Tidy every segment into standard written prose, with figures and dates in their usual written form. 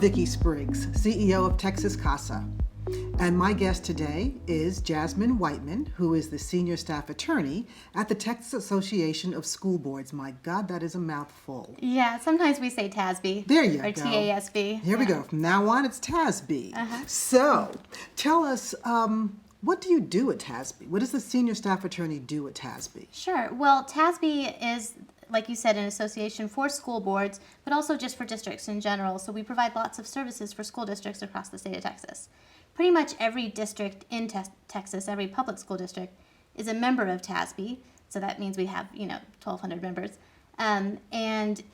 Vicki Spriggs, CEO of Texas CASA. And my guest today is Jasmine Wightman, who is the Senior Staff Attorney at the Texas Association of School Boards. My God, that is a mouthful. Yeah, sometimes we say TASB. There you or go. TASB. Here we go. From now on, it's TASB. Uh-huh. So, tell us, what do you do at TASB? What does the Senior Staff Attorney do at TASB? Sure. Well, TASB is, like you said, an association for school boards, but also just for districts in general. So we provide lots of services for school districts across the state of Texas. Pretty much every district in Texas, every public school district, is a member of TASB. So that means we have, 1,200 members. And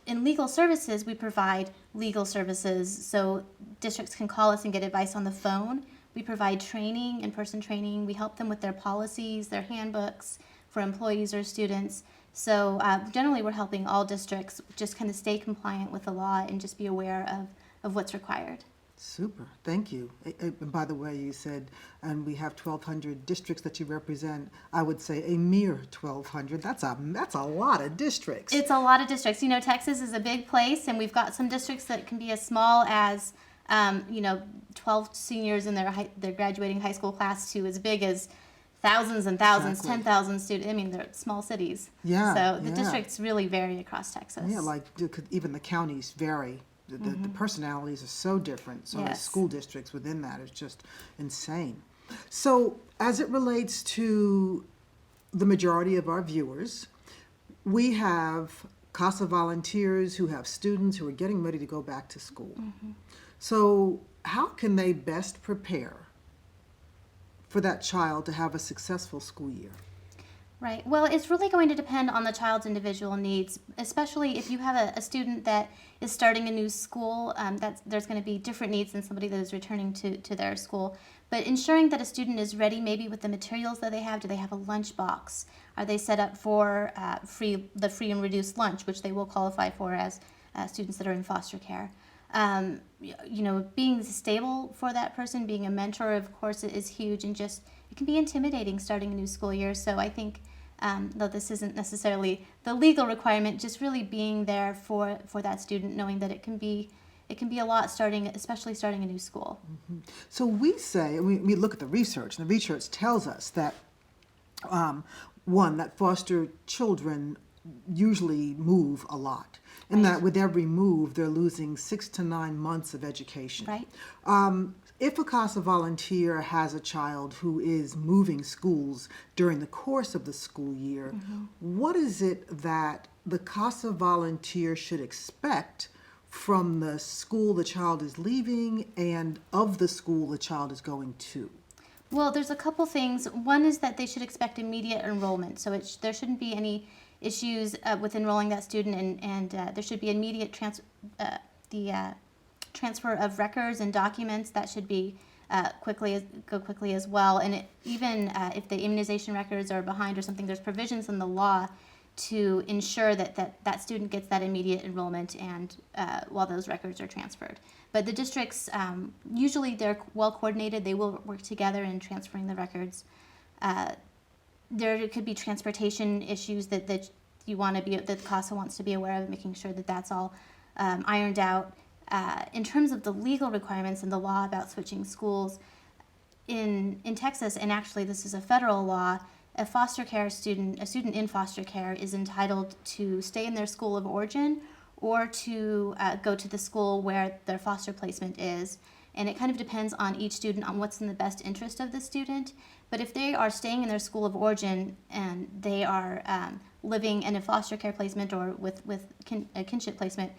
in legal services, we provide legal services. So districts can call us and get advice on the phone. We provide training, in-person training. We help them with their policies, their handbooks for employees or students. So generally, we're helping all districts just kind of stay compliant with the law and just be aware of what's required. Super. Thank you. And by the way, you said, and we have 1,200 districts that you represent. I would say a mere 1,200. That's a lot of districts. It's a lot of districts. Texas is a big place, and we've got some districts that can be as small as 12 seniors in their graduating high school class to as big as thousands and thousands, Exactly. 10,000 students. They're small cities. Yeah. So the districts really vary across Texas. Yeah, like even the counties vary. The personalities are so different. So the Yes. school districts within that is just insane. So as it relates to the majority of our viewers, we have CASA volunteers who have students who are getting ready to go back to school. So how can they best prepare for that child to have a successful school year? Right. Well, it's really going to depend on the child's individual needs, especially if you have a student that is starting a new school. There's going to be different needs than somebody that is returning to their school. But ensuring that a student is ready, maybe with the materials that they have. Do they have a lunch box? Are they set up for the free and reduced lunch, which they will qualify for as students that are in foster care? Being stable for that person, being a mentor, of course, is huge, and just it can be intimidating starting a new school year. So I think, though this isn't necessarily the legal requirement, just really being there for that student, knowing that it can be a lot especially starting a new school. Mm-hmm. So we look at the research, and the research tells us that that foster children usually move a lot, and that with every move they're losing 6 to 9 months of education. Right. If a CASA volunteer has a child who is moving schools during the course of the school year, what is it that the CASA volunteer should expect from the school the child is leaving and of the school the child is going to? Well, there's a couple things. One is that they should expect immediate enrollment, so there shouldn't be any issues with enrolling that student, and there should be immediate transfer of records and documents. That should be go quickly as well. And even if the immunization records are behind or something, there's provisions in the law to ensure that student gets that immediate enrollment and while those records are transferred. But the districts, usually they're well coordinated. They will work together in transferring the records. There could be transportation issues that CASA wants to be aware of, making sure that that's all ironed out. In terms of the legal requirements and the law about switching schools, in Texas, and actually this is a federal law, a student in foster care is entitled to stay in their school of origin or to go to the school where their foster placement is. And it kind of depends on each student on what's in the best interest of the student. But if they are staying in their school of origin and they are living in a foster care placement or with a kinship placement,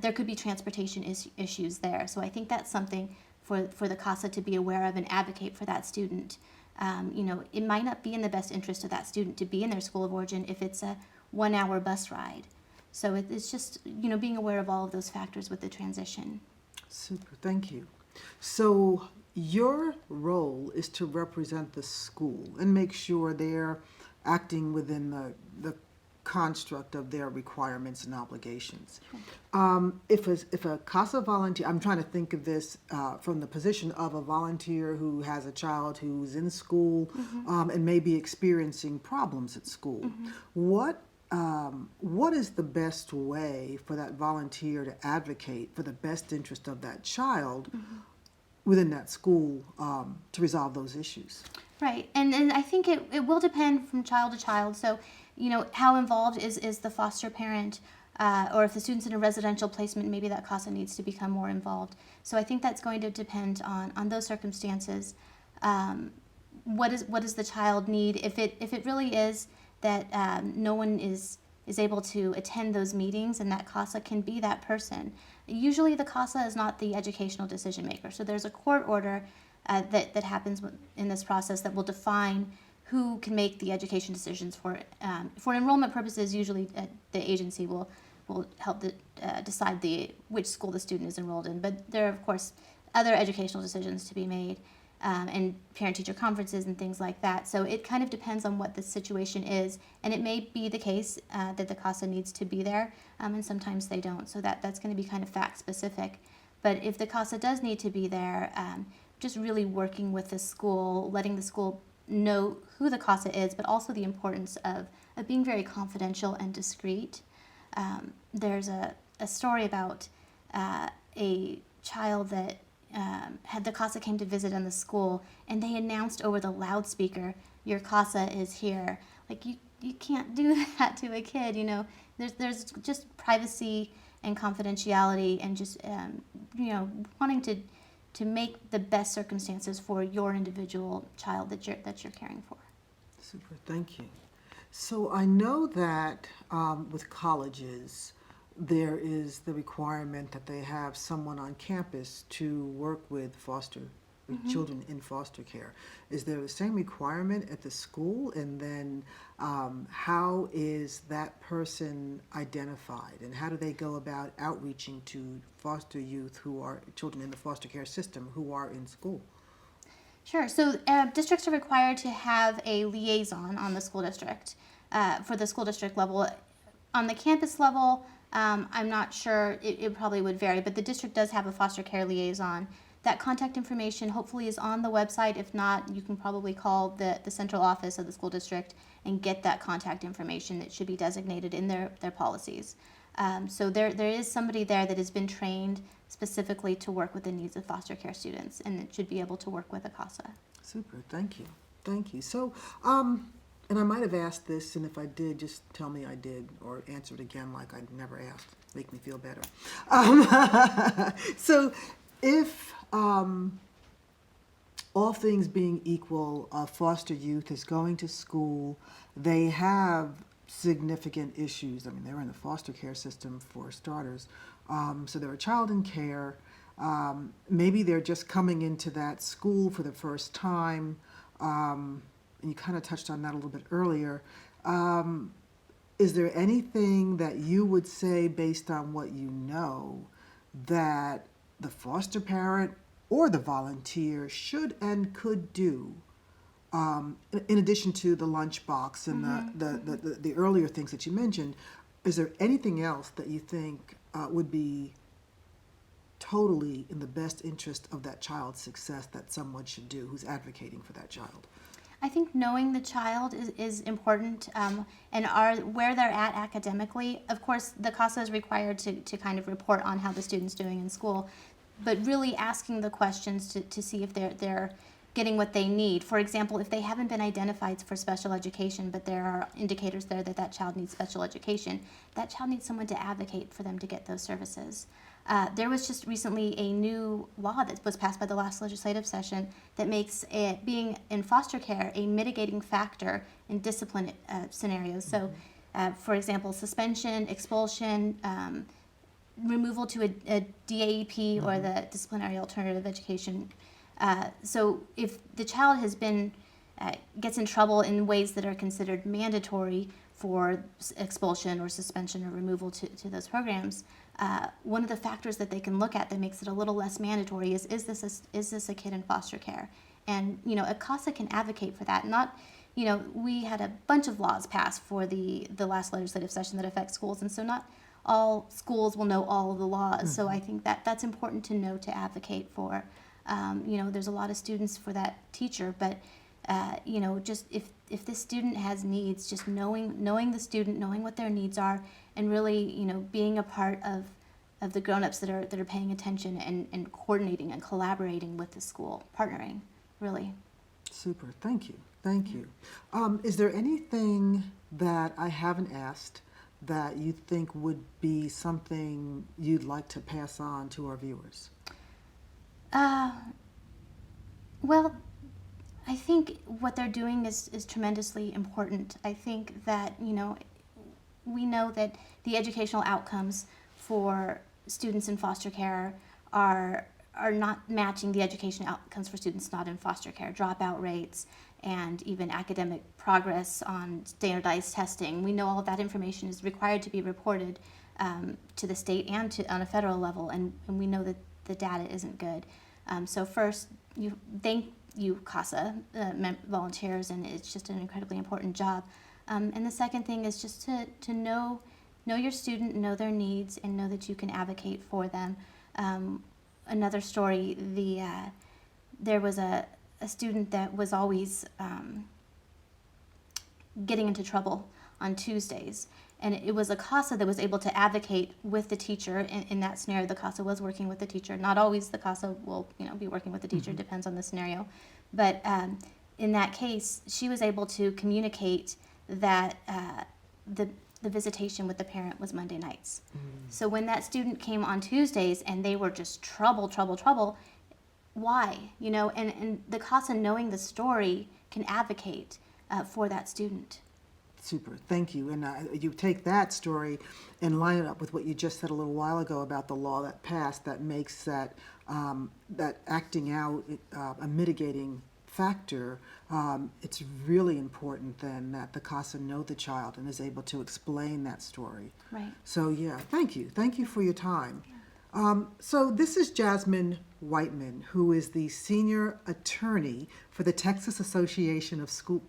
there could be transportation issues there. So I think that's something for the CASA to be aware of and advocate for that student. It might not be in the best interest of that student to be in their school of origin if it's a 1-hour bus ride. So it's just, being aware of all of those factors with the transition. Super, thank you. So your role is to represent the school and make sure they're acting within the construct of their requirements and obligations. If a CASA volunteer, I'm trying to think of this from the position of a volunteer who has a child who's in school and may be experiencing problems at school. What what is the best way for that volunteer to advocate for the best interest of that child within that school to resolve those issues? Right, and I think it will depend from child to child. So, how involved is the foster parent, or if the student's in a residential placement, maybe that CASA needs to become more involved. So I think that's going to depend on those circumstances. What does the child need? If it really is that no one is able to attend those meetings, and that CASA can be that person. Usually the CASA is not the educational decision maker. So there's a court order that happens in this process that will define who can make the education decisions for enrollment purposes. Usually the agency will help decide which school the student is enrolled in. But there are, of course, other educational decisions to be made, and parent-teacher conferences and things like that. So it kind of depends on what the situation is, and it may be the case that the CASA needs to be there, and sometimes they don't. So that's going to be kind of fact-specific. But if the CASA does need to be there, just really working with the school, letting the school know who the CASA is, but also the importance of being very confidential and discreet. There's a story about a child that had the CASA came to visit in the school, and they announced over the loudspeaker, "Your CASA is here." Like, you can't do that to a kid. There's just privacy and confidentiality, and just wanting to make the best circumstances for your individual child that you're caring for. Super, thank you. So I know that with colleges, there is the requirement that they have someone on campus to work with children in foster care. Is there the same requirement at the school? And then how is that person identified? And how do they go about outreaching to foster youth who are children in the foster care system who are in school? Sure. So districts are required to have a liaison on the school district for the school district level. On the campus level, I'm not sure. It probably would vary, but the district does have a foster care liaison. That contact information hopefully is on the website. If not, you can probably call the central office of the school district and get that contact information. That should be designated in their policies. So there is somebody there that has been trained specifically to work with the needs of foster care students, and it should be able to work with a CASA. Super, thank you. So, and I might have asked this, and if I did, just tell me I did, or answer it again like I never asked. Make me feel better. So, if all things being equal, foster youth is going to school, they have significant issues. I mean, they're in the foster care system for starters. So they're a child in care. Maybe they're just coming into that school for the first time. And you kind of touched on that a little bit earlier. Is there anything that you would say, based on what you know, that the foster parent or the volunteer should and could do, in addition to the lunchbox and the earlier things that you mentioned? Is there anything else that you think would be totally in the best interest of that child's success that someone should do who's advocating for that child? I think knowing the child is important, and where they're at academically. Of course, the CASA is required to kind of report on how the student's doing in school, but really asking the questions to see if they're getting what they need. For example, if they haven't been identified for special education, but there are indicators there that child needs special education, that child needs someone to advocate for them to get those services. There was just recently a new law that was passed by the last legislative session that makes being in foster care a mitigating factor in discipline scenarios. So, for example, suspension, expulsion, removal to a DAEP or the disciplinary alternative education. So if the child has been gets in trouble in ways that are considered mandatory for expulsion or suspension or removal to those programs, one of the factors that they can look at that makes it a little less mandatory is this a kid in foster care? And a CASA can advocate for that. Not, we had a bunch of laws passed for the last legislative session that affect schools, and so not all schools will know all of the laws. Mm-hmm. So I think that's important to know, to advocate for. There's a lot of students for that teacher, but Just if this student has needs, just knowing the student, knowing what their needs are, and really, being a part of the grown-ups that are paying attention and coordinating and collaborating with the school, partnering, really. Super. Thank you. Thank you. Is there anything that I haven't asked that you think would be something you'd like to pass on to our viewers? Well, I think what they're doing is tremendously important. I think that, we know that the educational outcomes for students in foster care are not matching the education outcomes for students not in foster care. Dropout rates and even academic progress on standardized testing. We know all of that information is required to be reported to the state and on a federal level, and we know that the data isn't good. So first, thank you, CASA volunteers, and it's just an incredibly important job. And the second thing is just to know your student, know their needs, and know that you can advocate for them. Another story, there was a student that was always getting into trouble on Tuesdays. And it was a CASA that was able to advocate with the teacher. In that scenario, the CASA was working with the teacher. Not always the CASA will be working with the teacher, depends on the scenario. But in that case, she was able to communicate that the visitation with the parent was Monday nights. So when that student came on Tuesdays and they were just trouble, why? And the CASA, knowing the story, can advocate for that student. Super, thank you. And you take that story and line it up with what you just said a little while ago about the law that passed that makes that acting out a mitigating factor. It's really important then that the CASA know the child and is able to explain that story. Right. So yeah, thank you. Thank you for your time. So this is Jasmine Wightman, who is the senior attorney for the Texas Association of School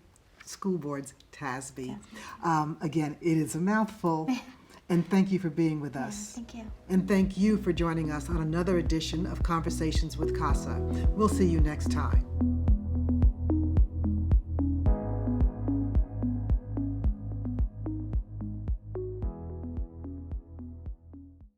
Boards, TASB. Again, it is a mouthful, and thank you for being with us. Thank you. And thank you for joining us on another edition of Conversations with CASA. We'll see you next time.